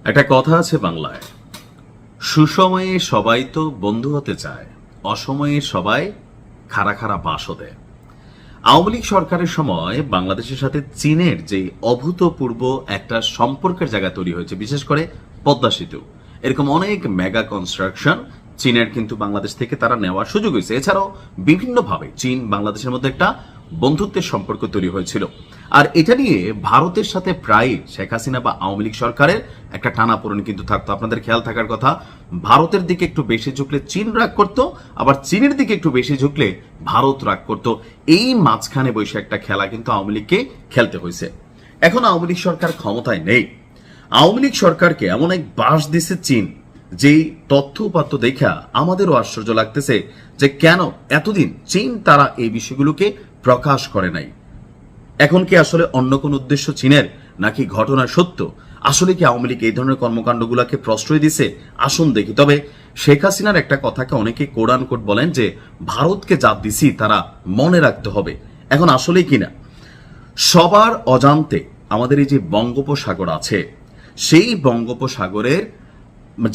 একটা কথা আছে বাংলায়, সুসময়ে সবাই তো বন্ধু হতে চায়, অসময়ে সবাই খাড়া খাড়া বাসও দেয়। আওয়ামী লীগ সরকারের সময় বাংলাদেশের সাথে চীনের যে অভূতপূর্ব একটা সম্পর্কের জায়গা তৈরি হয়েছে, বিশেষ করে পদ্মা সেতু, এরকম অনেক মেগা কনস্ট্রাকশন চীনের কিন্তু বাংলাদেশ থেকে তারা নেওয়ার সুযোগ হয়েছে। এছাড়াও বিভিন্নভাবে চীন বাংলাদেশের মধ্যে একটা বন্ধুত্বের সম্পর্ক তৈরি হয়েছিল। আর এটা নিয়ে ভারতের সাথে প্রায় শেখ হাসিনা বা আওয়ামী লীগ সরকারের একটা টানাপোড়েন কিন্তু থাকতো। আপনাদের খেয়াল থাকার কথা, ভারতের দিকে একটু বেশি ঝুঁকলে চীন রাগ করতো, আবার চীনের দিকে একটু বেশি ঝুঁকলে ভারত রাগ করতো। এই মাঝখানে বসে একটা খেলা কিন্তু আওয়ামী লীগকে খেলতে হয়েছে। এখন আওয়ামী লীগ সরকার ক্ষমতায় নেই, আওয়ামী লীগ সরকারকে এমন এক বাস দিছে চীন, যেই তথ্য উপাত্ত দেখা আমাদেরও আশ্চর্য লাগতেছে যে কেন এতদিন চীন তারা এই বিষয়গুলোকে প্রকাশ করে নাই। এখন কি আসলে অন্য কোন উদ্দেশ্য চীনের, নাকি ঘটনা সত্য? আসলে কি আওয়ামী লীগ এই ধরনের কর্মকাণ্ডগুলোকে প্রশ্রয় দিছে? আসুন দেখি। তবে শেখ হাসিনার একটা কথাকে অনেকে কোরআন কোট বলেন যে ভারতকে যা দিছি তারা মনে রাখতে হবে। এখন আসলেই কিনা সবার অজান্তে আমাদের এই যে বঙ্গোপসাগর আছে, সেই বঙ্গোপসাগরের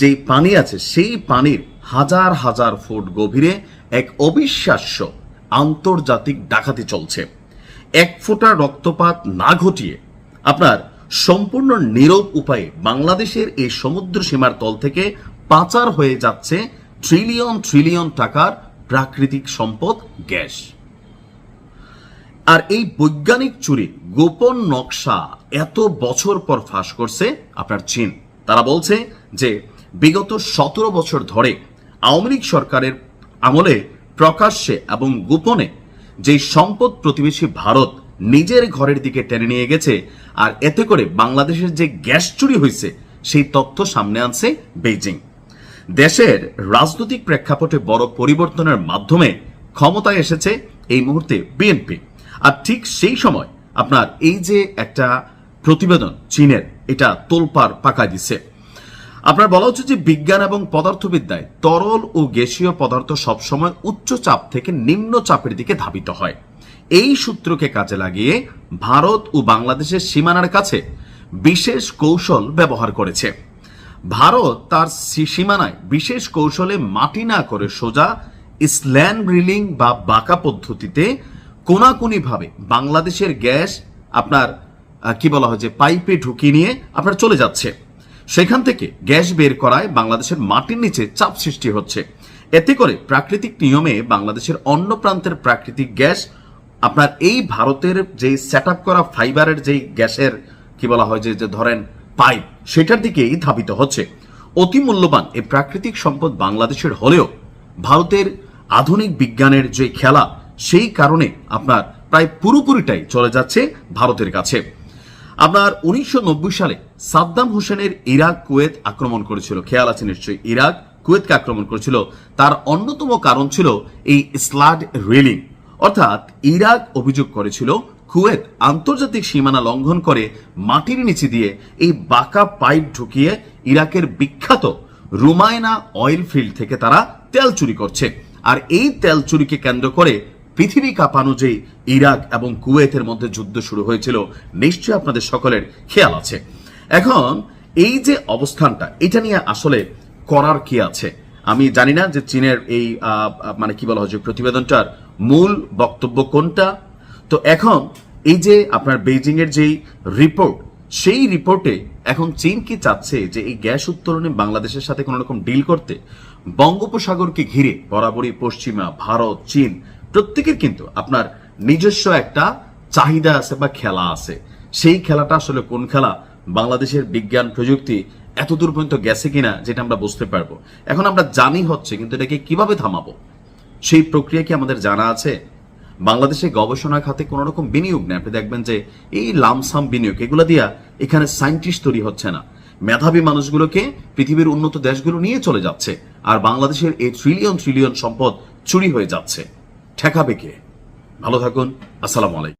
যেই পানি আছে, সেই পানির হাজার হাজার ফুট গভীরে এক অবিশ্বাস্য আন্তর্জাতিক ডাকাতি চলছে। এক ফোঁটা রক্তপাত না ঘটিয়ে আপনার সম্পূর্ণ নীরব উপায়ে বাংলাদেশের এই সমুদ্র সীমার তল থেকে পাচার হয়ে যাচ্ছে ট্রিলিয়ন ট্রিলিয়ন টাকার প্রাকৃতিক সম্পদ গ্যাস। আর এই বৈজ্ঞানিক চুরি গোপন নকশা এত বছর পর ফাঁস করছে আপনার চীন। তারা বলছে যে বিগত 17 বছর ধরে আওয়ামী লীগ সরকারের আমলে প্রকাশ্যে এবং গোপনে যে সম্পদ প্রতিবেশী ভারত নিজের ঘরের দিকে টেনে নিয়ে গেছে, আর এতে করে বাংলাদেশের যে গ্যাস চুরি হয়েছে সেই তথ্য সামনে আনছে বেইজিং। দেশের রাজনৈতিক প্রেক্ষাপটে বড় পরিবর্তনের মাধ্যমে ক্ষমতায় এসেছে এই মুহূর্তে বিএনপি। আর ঠিক সেই সময় আপনার এই যে একটা প্রতিবেদন চীনের, এটা তোলপাড় পাকায় দিচ্ছে। আপনার বলা উচিত যে বিজ্ঞান এবং পদার্থবিদ্যায় তরল ও গ্যাসীয় পদার্থ সবসময় উচ্চ চাপ থেকে নিম্ন চাপের দিকে ধাবিত হয়। এই সূত্রকে কাজে লাগিয়ে ভারত ও বাংলাদেশের সীমানার কাছে বিশেষ কৌশল ব্যবহার করেছে। ভারত তার সীমানায় বিশেষ কৌশলে মাটি না করে সোজা স্ল্যান ড্রিলিং বা বাঁকা পদ্ধতিতে কোনাকুনি ভাবে বাংলাদেশের গ্যাস আপনার কি বলা হয় যে পাইপে ঢুকিয়ে নিয়ে আপনার চলে যাচ্ছে। সেখান থেকে গ্যাস বের করায় বাংলাদেশের মাটির নিচে চাপ সৃষ্টি হচ্ছে। এতে করে প্রাকৃতিক নিয়মে বাংলাদেশের অন্য প্রান্তের প্রাকৃতিক গ্যাস আপনার এই ভারতের যে সেট আপ করা ফাইবারের যেই গ্যাসের কি বলা হয় যে ধরেন পাইপ, সেটার দিকেই ধাবিত হচ্ছে। অতি মূল্যবান এই প্রাকৃতিক সম্পদ বাংলাদেশের হলেও ভারতের আধুনিক বিজ্ঞানের যে খেলা, সেই কারণে আপনার প্রায় পুরোপুরিটাই চলে যাচ্ছে ভারতের কাছে। আপনার 1990 সালে সাদ্দাম হোসেনের ইরাক কুয়েত আক্রমণ করেছিল, খেয়াল আছে নিশ্চয়ই, ইরাক কুয়েতকে আক্রমণ করেছিল। তার অন্যতম কারণ ছিল এই স্লাড রেলিং, অর্থাৎ ইরাক অভিযোগ করেছিল কুয়েত আন্তর্জাতিক সীমানা লঙ্ঘন করে মাটির নিচে দিয়ে এই বাঁকা পাইপ ঢুকিয়ে ইরাকের বিখ্যাত রুমায়না অয়েল ফিল্ড থেকে তারা তেল চুরি করছে। আর এই তেল চুরিকে কেন্দ্র করে পৃথিবী কাঁপানো যে ইরাক এবং কুয়েতের মধ্যে যুদ্ধ শুরু হয়েছিল, নিশ্চয়ই আপনাদের সকলের খেয়াল আছে। এখন এই যে অবস্থানটা, এটা নিয়ে আসলে করার কি আছে আমি জানি না যে চীনের এই মানে কি বলা হয় যে প্রতিবেদনটার মূল বক্তব্য কোনটা। তো এখন এই যে আপনার বেইজিং এর যেই রিপোর্ট, সেই রিপোর্টে এখন চীন কি চাচ্ছে যে এই গ্যাস উত্তোলনে বাংলাদেশের সাথে কোন রকম ডিল করতে। বঙ্গোপসাগরকে ঘিরে বরাবরই পশ্চিমা, ভারত, চীন প্রত্যেকের কিন্তু আপনার নিজস্ব একটা চাহিদা আছে বা খেলা আছে। সেই খেলাটা আসলে কোন খেলা, বাংলাদেশের বিজ্ঞান প্রযুক্তি এতদূর পর্যন্ত গেছে কিনা যেটা আমরা বুঝতে পারবো। এখন আমরা জানি হচ্ছে, কিন্তু এটাকে কিভাবে থামাবো সেই প্রক্রিয়া কি আমাদের জানা আছে? বাংলাদেশে গবেষণা খাতে কোন রকম বিনিয়োগ নেই। আপনি দেখবেন যে এই লামসাম বিনিয়োগ, এগুলো দিয়া এখানে সায়েন্টিস্ট তৈরি হচ্ছে না। মেধাবী মানুষগুলোকে পৃথিবীর উন্নত দেশগুলো নিয়ে চলে যাচ্ছে, আর বাংলাদেশের এই ট্রিলিয়ন ট্রিলিয়ন সম্পদ চুরি হয়ে যাচ্ছে। ঠেকাবে কে? ভালো থাকুন। আসসালামু আলাইকুম।